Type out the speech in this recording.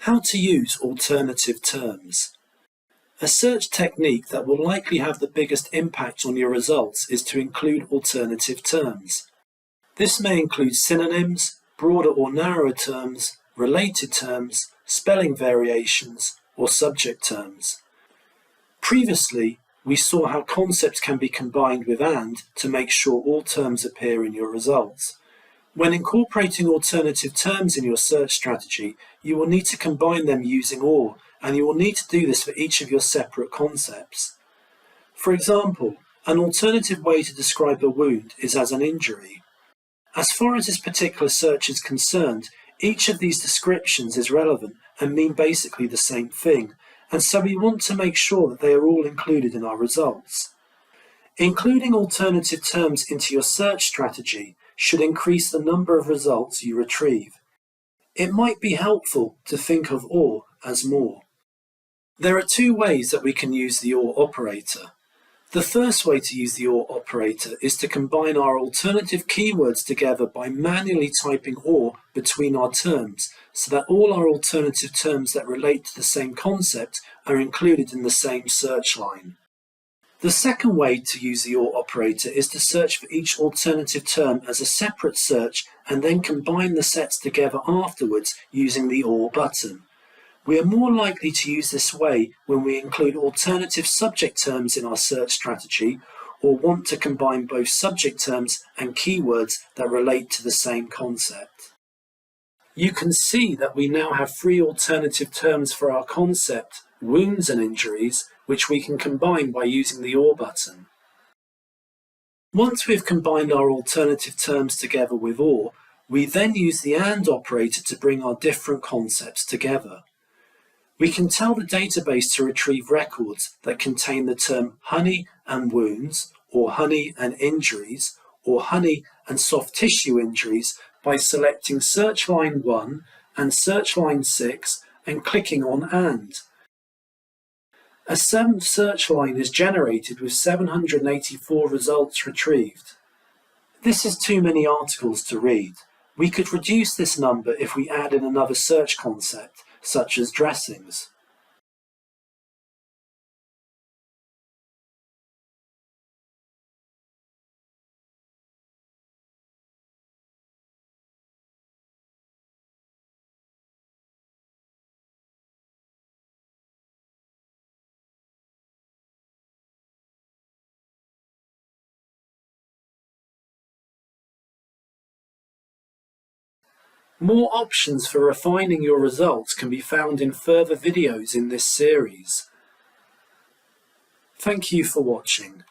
How to use alternative terms. A search technique that will likely have the biggest impact on your results is to include alternative terms. This may include synonyms, broader or narrower terms, related terms, spelling variations, or subject terms. Previously, we saw how concepts can be combined with AND to make sure all terms appear in your results. When incorporating alternative terms in your search strategy, you will need to combine them using OR, and you will need to do this for each of your separate concepts. For example, an alternative way to describe a wound is as an injury. As far as this particular search is concerned, each of these descriptions is relevant and mean basically the same thing, and so we want to make sure that they are all included in our results. Including alternative terms into your search strategy should increase the number of results you retrieve. It might be helpful to think of OR as more. There are two ways that we can use the OR operator. The first way to use the OR operator is to combine our alternative keywords together by manually typing OR between our terms, so that all our alternative terms that relate to the same concept are included in the same search line. The second way to use the OR operator is to search for each alternative term as a separate search and then combine the sets together afterwards using the OR button. We are more likely to use this way when we include alternative subject terms in our search strategy or want to combine both subject terms and keywords that relate to the same concept. You can see that we now have 3 alternative terms for our concept, wounds and injuries, which we can combine by using the OR button. Once we've combined our alternative terms together with OR, we then use the AND operator to bring our different concepts together. We can tell the database to retrieve records that contain the term honey and wounds, or honey and injuries, or honey and soft tissue injuries by selecting search line 1 and search line 6 and clicking on AND. A 7th search line is generated with 784 results retrieved. This is too many articles to read. We could reduce this number if we add in another search concept, such as dressings. More options for refining your results can be found in further videos in this series. Thank you for watching.